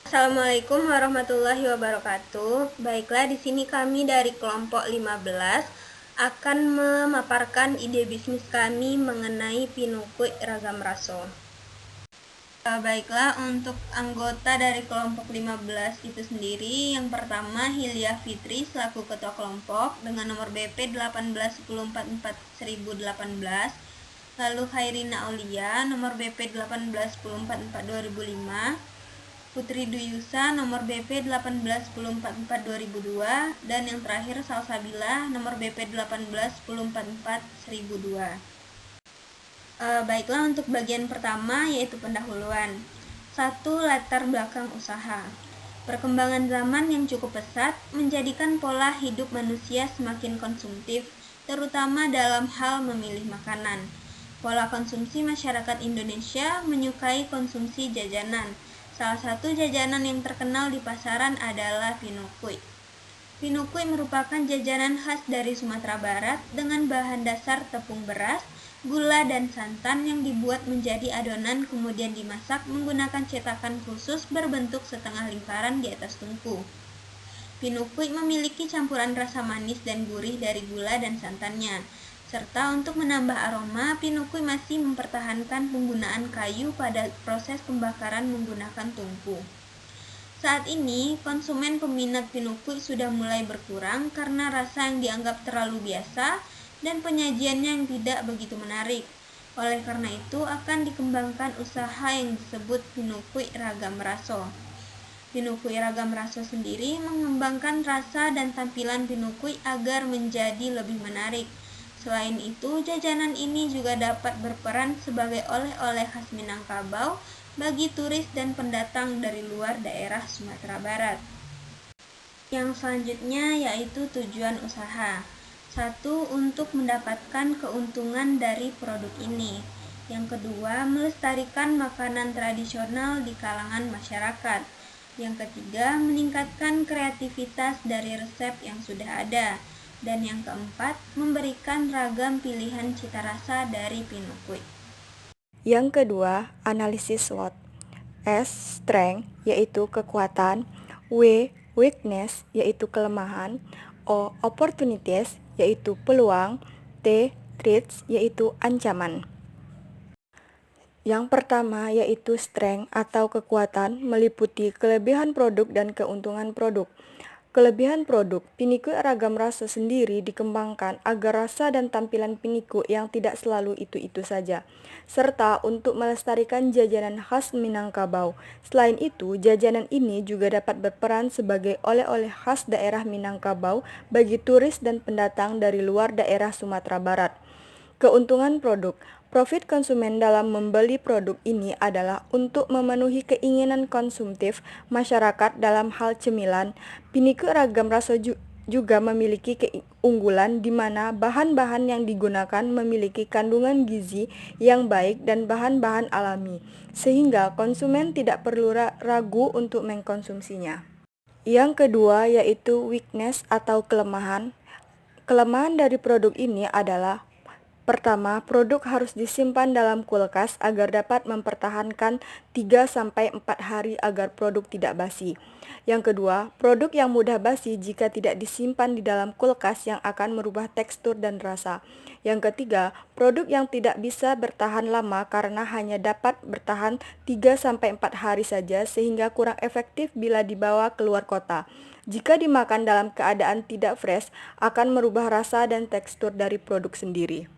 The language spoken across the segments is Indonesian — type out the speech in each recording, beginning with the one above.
Assalamualaikum warahmatullahi wabarakatuh. Baiklah, di sini kami dari kelompok 15 akan memaparkan ide bisnis kami mengenai Pinukui Ragam Raso. Baiklah, untuk anggota dari kelompok 15 itu sendiri, yang pertama Hilya Fitri selaku ketua kelompok dengan nomor BP 181044-1018. Lalu Khairina Aulia nomor BP 181044-2005. Putri Duyusa nomor BP 181044-2002 dan yang terakhir Salsabila nomor BP 181044-1002. Baiklah, untuk bagian pertama yaitu pendahuluan. 1. Latar belakang usaha. Perkembangan zaman yang cukup pesat menjadikan pola hidup manusia semakin konsumtif, terutama dalam hal memilih makanan. Pola konsumsi masyarakat Indonesia menyukai konsumsi jajanan. Salah satu jajanan yang terkenal di pasaran adalah Pinukui. Pinukui merupakan jajanan khas dari Sumatera Barat dengan bahan dasar tepung beras, gula, dan santan yang dibuat menjadi adonan kemudian dimasak menggunakan cetakan khusus berbentuk setengah lingkaran di atas tungku. Pinukui memiliki campuran rasa manis dan gurih dari gula dan santannya, serta untuk menambah aroma, Pinukui masih mempertahankan penggunaan kayu pada proses pembakaran menggunakan tungku. Saat ini, konsumen peminat Pinukui sudah mulai berkurang karena rasa yang dianggap terlalu biasa dan penyajiannya yang tidak begitu menarik. Oleh karena itu, akan dikembangkan usaha yang disebut Pinukui Ragam Raso. Pinukui Ragam Raso sendiri mengembangkan rasa dan tampilan Pinukui agar menjadi lebih menarik. Selain itu, jajanan ini juga dapat berperan sebagai oleh-oleh khas Minangkabau bagi turis dan pendatang dari luar daerah Sumatera Barat. Yang selanjutnya yaitu tujuan usaha. 1. Untuk mendapatkan keuntungan dari produk ini. Yang kedua, melestarikan makanan tradisional di kalangan masyarakat. Yang ketiga, meningkatkan kreativitas dari resep yang sudah ada. Dan yang keempat, memberikan ragam pilihan cita rasa dari Pinukui. Yang kedua, analisis SWOT. S. Strength, yaitu kekuatan. W. Weakness, yaitu kelemahan. O. Opportunities, yaitu peluang. T. Threats, yaitu ancaman. Yang pertama yaitu strength atau kekuatan, meliputi kelebihan produk dan keuntungan produk. Kelebihan produk, Pinukui Ragam Rasa sendiri dikembangkan agar rasa dan tampilan Pinukui yang tidak selalu itu-itu saja, serta untuk melestarikan jajanan khas Minangkabau. Selain itu, jajanan ini juga dapat berperan sebagai oleh-oleh khas daerah Minangkabau bagi turis dan pendatang dari luar daerah Sumatera Barat. Keuntungan produk. Profit konsumen dalam membeli produk ini adalah untuk memenuhi keinginan konsumtif masyarakat dalam hal cemilan. Pinukui Ragam Rasa juga memiliki keunggulan di mana bahan-bahan yang digunakan memiliki kandungan gizi yang baik dan bahan-bahan alami, sehingga konsumen tidak perlu ragu untuk mengkonsumsinya. Yang kedua yaitu weakness atau kelemahan. Kelemahan dari produk ini adalah: pertama, produk harus disimpan dalam kulkas agar dapat mempertahankan 3-4 hari agar produk tidak basi. Yang kedua, produk yang mudah basi jika tidak disimpan di dalam kulkas yang akan merubah tekstur dan rasa. Yang ketiga, produk yang tidak bisa bertahan lama karena hanya dapat bertahan 3-4 hari saja sehingga kurang efektif bila dibawa keluar kota. Jika dimakan dalam keadaan tidak fresh, akan merubah rasa dan tekstur dari produk sendiri.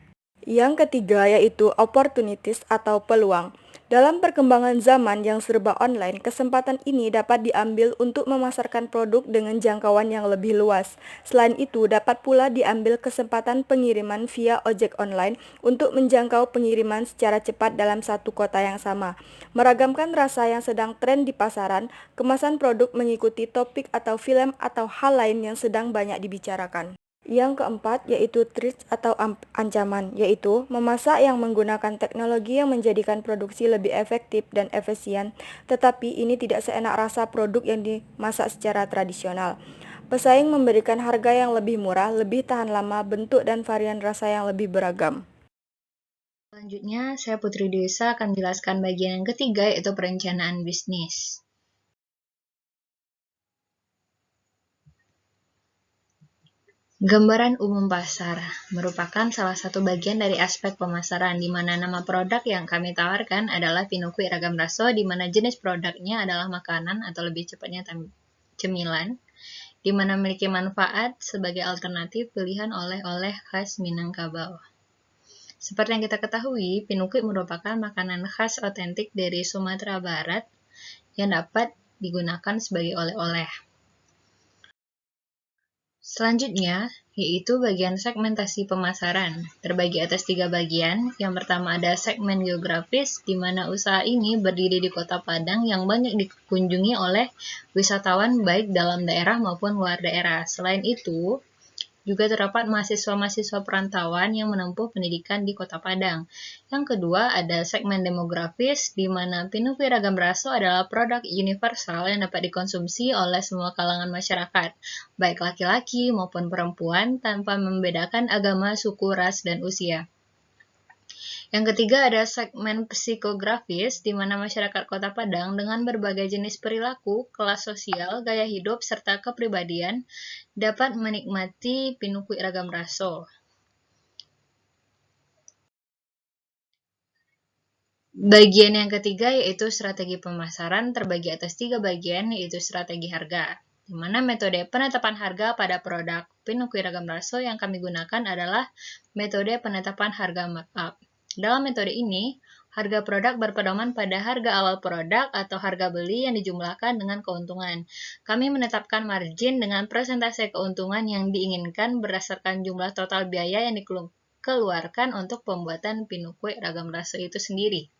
Yang ketiga yaitu opportunities atau peluang. Dalam perkembangan zaman yang serba online, kesempatan ini dapat diambil untuk memasarkan produk dengan jangkauan yang lebih luas. Selain itu, dapat pula diambil kesempatan pengiriman via ojek online untuk menjangkau pengiriman secara cepat dalam satu kota yang sama. Meragamkan rasa yang sedang tren di pasaran, kemasan produk mengikuti topik atau film atau hal lain yang sedang banyak dibicarakan. Yang keempat yaitu threats atau ancaman, yaitu memasak yang menggunakan teknologi yang menjadikan produksi lebih efektif dan efisien, tetapi ini tidak seenak rasa produk yang dimasak secara tradisional. Pesaing memberikan harga yang lebih murah, lebih tahan lama, bentuk dan varian rasa yang lebih beragam. Selanjutnya, saya Putri Desa akan menjelaskan bagian yang ketiga yaitu perencanaan bisnis. Gambaran umum pasar merupakan salah satu bagian dari aspek pemasaran, di mana nama produk yang kami tawarkan adalah Pinukui Ragam Raso, di mana jenis produknya adalah makanan atau lebih cepatnya cemilan, di mana memiliki manfaat sebagai alternatif pilihan oleh-oleh khas Minangkabau. Seperti yang kita ketahui, Pinukui merupakan makanan khas otentik dari Sumatera Barat yang dapat digunakan sebagai oleh-oleh. Selanjutnya, yaitu bagian segmentasi pemasaran, terbagi atas 3 bagian. Yang pertama ada segmen geografis, di mana usaha ini berdiri di Kota Padang yang banyak dikunjungi oleh wisatawan baik dalam daerah maupun luar daerah. Selain itu, juga terdapat mahasiswa-mahasiswa perantauan yang menempuh pendidikan di Kota Padang. Yang kedua, ada segmen demografis, di mana Pinukui Ragam Raso adalah produk universal yang dapat dikonsumsi oleh semua kalangan masyarakat, baik laki-laki maupun perempuan, tanpa membedakan agama, suku, ras, dan usia. Yang ketiga ada segmen psikografis, di mana masyarakat Kota Padang dengan berbagai jenis perilaku, kelas sosial, gaya hidup, serta kepribadian dapat menikmati Pinukui Ragam Raso. Bagian yang ketiga yaitu strategi pemasaran, terbagi atas 3 bagian, yaitu strategi harga, di mana metode penetapan harga pada produk Pinukui Ragam Raso yang kami gunakan adalah metode penetapan harga markup. Dalam metode ini, harga produk berpedoman pada harga awal produk atau harga beli yang dijumlahkan dengan keuntungan. Kami menetapkan margin dengan persentase keuntungan yang diinginkan berdasarkan jumlah total biaya yang dikeluarkan untuk pembuatan Pinukui Ragam Raso itu sendiri.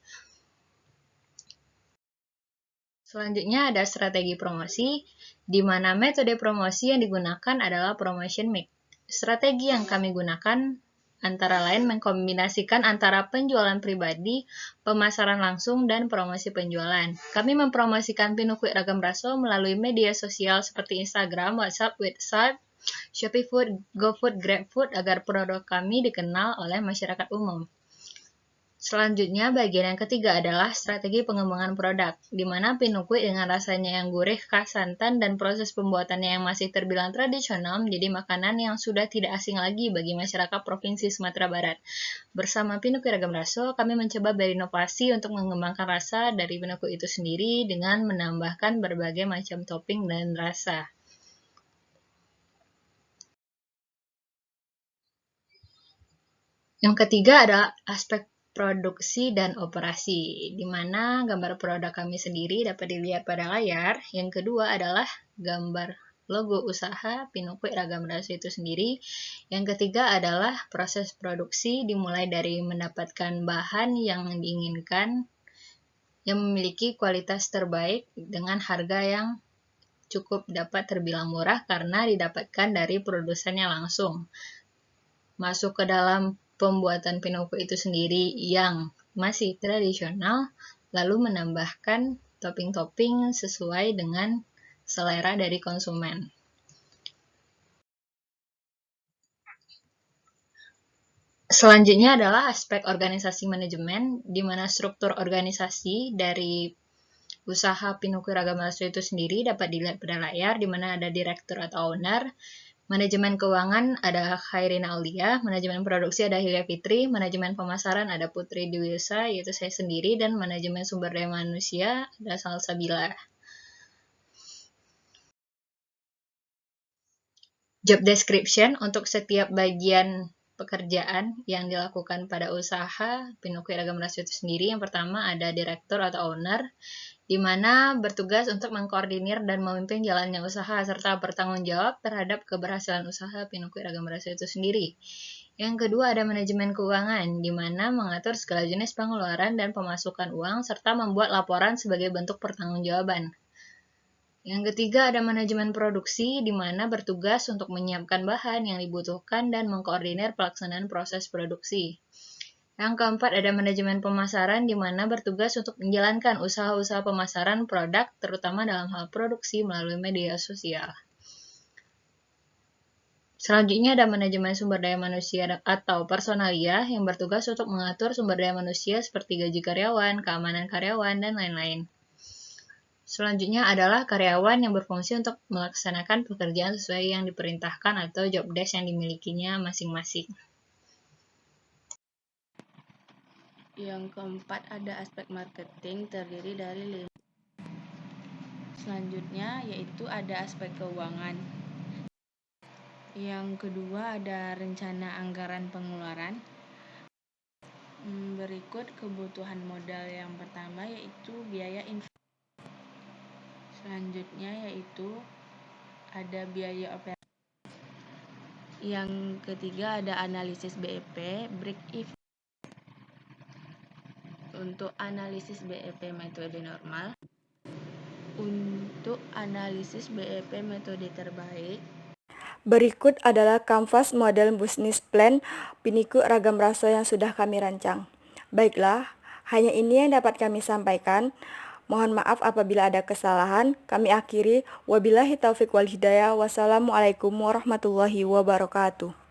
Selanjutnya ada strategi promosi, di mana metode promosi yang digunakan adalah promotion mix. Strategi yang kami gunakan antara lain mengkombinasikan antara penjualan pribadi, pemasaran langsung, dan promosi penjualan. Kami mempromosikan Pinukui Ragam Raso melalui media sosial seperti Instagram, WhatsApp, WeChat, Shopee Food, GoFood, GrabFood agar produk kami dikenal oleh masyarakat umum. Selanjutnya, bagian yang ketiga adalah strategi pengembangan produk, di mana Pinukui dengan rasanya yang gurih, khas santan, dan proses pembuatannya yang masih terbilang tradisional menjadi makanan yang sudah tidak asing lagi bagi masyarakat Provinsi Sumatera Barat. Bersama Pinukui Ragam Raso, kami mencoba berinovasi untuk mengembangkan rasa dari Pinukui itu sendiri dengan menambahkan berbagai macam topping dan rasa. Yang ketiga adalah aspek produksi dan operasi, di mana gambar produk kami sendiri dapat dilihat pada layar. Yang kedua adalah gambar logo usaha Pinukui Ragam Raso itu sendiri. Yang ketiga adalah proses produksi, dimulai dari mendapatkan bahan yang diinginkan, yang memiliki kualitas terbaik dengan harga yang cukup dapat terbilang murah karena didapatkan dari produsennya langsung. Masuk ke dalam pembuatan Pinukui itu sendiri yang masih tradisional, lalu menambahkan topping-topping sesuai dengan selera dari konsumen. Selanjutnya adalah aspek organisasi manajemen, di mana struktur organisasi dari usaha Pinukui Ragam Raso itu sendiri dapat dilihat pada layar, di mana ada direktur atau owner. Manajemen keuangan ada Khairina Aulia, manajemen produksi ada Hilya Fitri, manajemen pemasaran ada Putri Dwisa, yaitu saya sendiri, dan manajemen sumber daya manusia ada Salsabila. Job description untuk setiap bagian pekerjaan yang dilakukan pada usaha Pinukui Ragam Raso itu sendiri. Yang pertama ada direktur atau owner, di mana bertugas untuk mengkoordinir dan memimpin jalannya usaha serta bertanggung jawab terhadap keberhasilan usaha Pinukui Ragam Raso itu sendiri. Yang kedua ada manajemen keuangan, di mana mengatur segala jenis pengeluaran dan pemasukan uang serta membuat laporan sebagai bentuk pertanggungjawaban. Yang ketiga ada manajemen produksi, di mana bertugas untuk menyiapkan bahan yang dibutuhkan dan mengkoordinir pelaksanaan proses produksi. Yang keempat ada manajemen pemasaran, di mana bertugas untuk menjalankan usaha-usaha pemasaran produk, terutama dalam hal produksi melalui media sosial. Selanjutnya ada manajemen sumber daya manusia atau personalia yang bertugas untuk mengatur sumber daya manusia seperti gaji karyawan, keamanan karyawan, dan lain-lain. Selanjutnya adalah karyawan yang berfungsi untuk melaksanakan pekerjaan sesuai yang diperintahkan atau job desk yang dimilikinya masing-masing. Yang keempat ada aspek marketing terdiri dari 5. Selanjutnya yaitu ada aspek keuangan. Yang kedua ada rencana anggaran pengeluaran. Berikut kebutuhan modal yang pertama yaitu biaya investasi. Selanjutnya yaitu ada biaya operasi. Yang ketiga ada analisis BEP, break even. Untuk analisis BEP metode normal. Untuk analisis BEP metode terbaik. Berikut adalah kanvas model bisnis plan Piniku Ragam Rasa yang sudah kami rancang. Baiklah, hanya ini yang dapat kami sampaikan. Mohon maaf apabila ada kesalahan. Kami akhiri. Wabillahi taufiq wal hidayah. Wassalamualaikum warahmatullahi wabarakatuh.